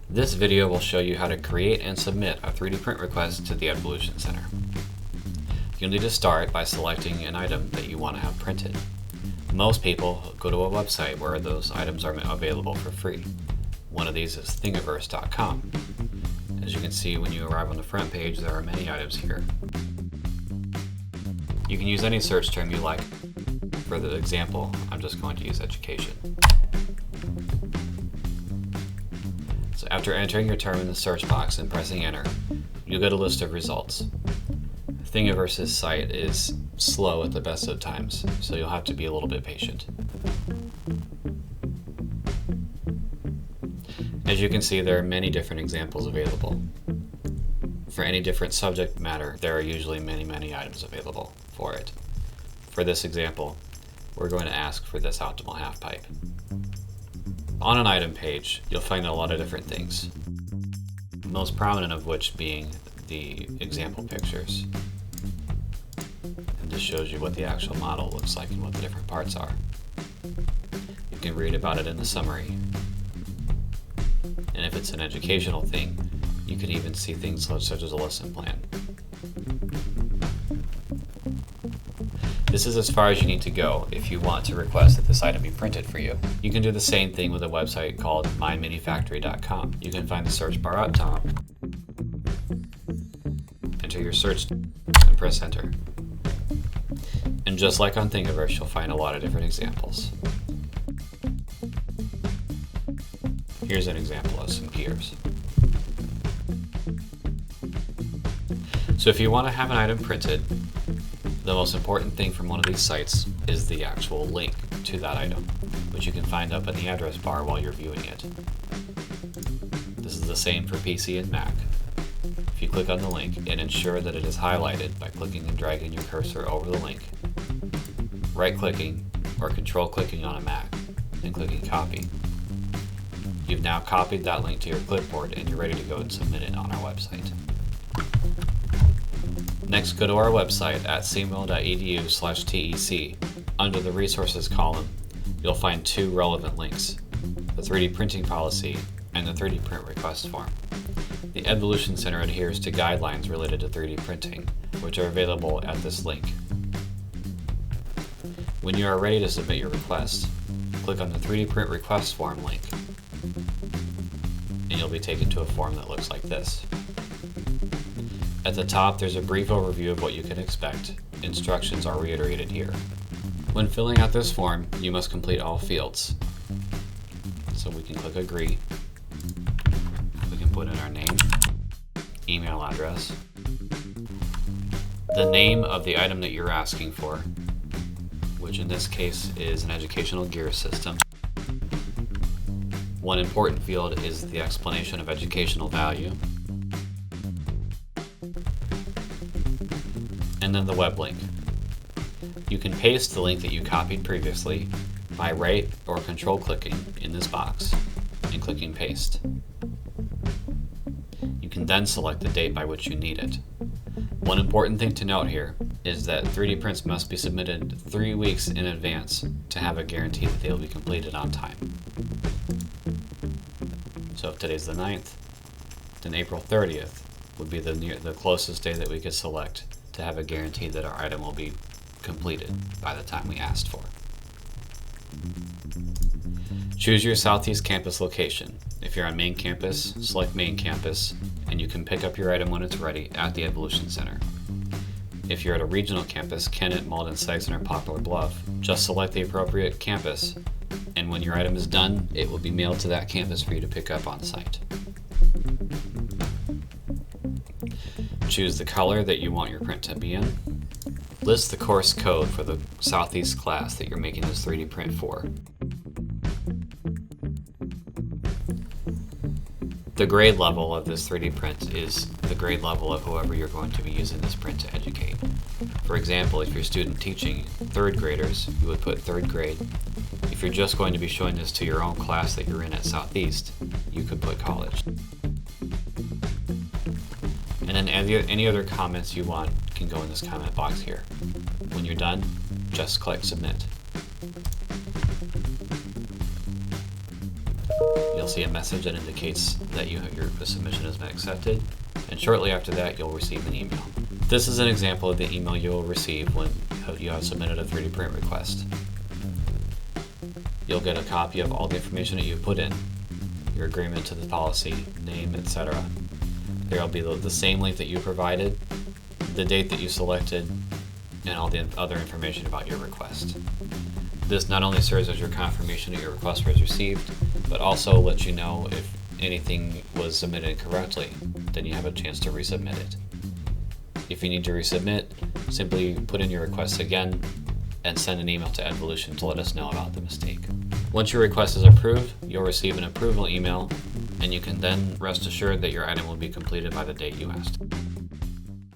This video will show you how to create and submit a 3D print request to the Evolution Center. You'll need to start by selecting an item that you want to have printed. Most people go to a website where those items are available for free. One of these is thingiverse.com. As you can see, when you arrive on the front page, there are many items here. You can use any search term you like. For the example, I'm just going to use education. So after entering your term in the search box and pressing enter, you'll get a list of results. Thingiverse's site is slow at the best of times, so you'll have to be a little bit patient. As you can see, there are many different examples available. For any different subject matter, there are usually many items available for it. For this example, we're going to ask for this optimal half pipe. On an item page, you'll find a lot of different things, most prominent of which being the example pictures. And this shows you what the actual model looks like and what the different parts are. You can read about it in the summary. And if it's an educational thing, you can even see things such as a lesson plan. This is as far as you need to go if you want to request that this item be printed for you. You can do the same thing with a website called myminifactory.com. You can find the search bar up top, enter your search, and press enter. And just like on Thingiverse, you'll find a lot of different examples. Here's an example of some gears. So if you want to have an item printed, the most important thing from one of these sites is the actual link to that item, which you can find up in the address bar while you're viewing it. This is the same for PC and Mac. If you click on the link and ensure that it is highlighted by clicking and dragging your cursor over the link, right-clicking or control-clicking on a Mac, and clicking copy, you've now copied that link to your clipboard and you're ready to go and submit it on our website. Next, go to our website at cmo.edu/TEC. Under the resources column, you'll find two relevant links, the 3D printing policy and the 3D print request form. The Evolution Center adheres to guidelines related to 3D printing, which are available at this link. When you are ready to submit your request, click on the 3D print request form link, and you'll be taken to a form that looks like this. At the top, there's a brief overview of what you can expect. Instructions are reiterated here. When filling out this form, you must complete all fields. So we can click agree. We can put in our name, email address, the name of the item that you're asking for, which in this case is an educational gear system. One important field is the explanation of educational value, and then the web link. You can paste the link that you copied previously by right or control clicking in this box and clicking paste. You can then select the date by which you need it. One important thing to note here is that 3D prints must be submitted 3 weeks in advance to have a guarantee that they will be completed on time. So if today's the 9th, then April 30th would be the closest day that we could select to have a guarantee that our item will be completed by the time we asked for. Choose your Southeast campus location. If you're on main campus, select main campus, and you can pick up your item when it's ready at the Evolution Center. If you're at a regional campus, Kennett, Malden, Sykes, or Poplar Bluff, just select the appropriate campus, and when your item is done, it will be mailed to that campus for you to pick up on site. Choose the color that you want your print to be in. List the course code for the Southeast class that you're making this 3D print for. The grade level of this 3D print is the grade level of whoever you're going to be using this print to educate. For example, if you're student teaching 3rd graders, you would put 3rd grade. If you're just going to be showing this to your own class that you're in at Southeast, you could put college. And then any other comments you want can go in this comment box here. When you're done, just click submit. You'll you'll see a message that indicates that your submission has been accepted, and shortly after that you'll receive an email. This is an example of the email you will receive when you have submitted a 3D print request. You'll get a copy of all the information that you put in, your agreement to the policy, name, etc. There will be the same link that you provided, the date that you selected, and all the other information about your request. This not only serves as your confirmation that your request was received, but also lets you know if anything was submitted incorrectly, then you have a chance to resubmit it. If you need to resubmit, simply put in your request again and send an email to Edvolution to let us know about the mistake. Once your request is approved, you'll receive an approval email, and you can then rest assured that your item will be completed by the date you asked.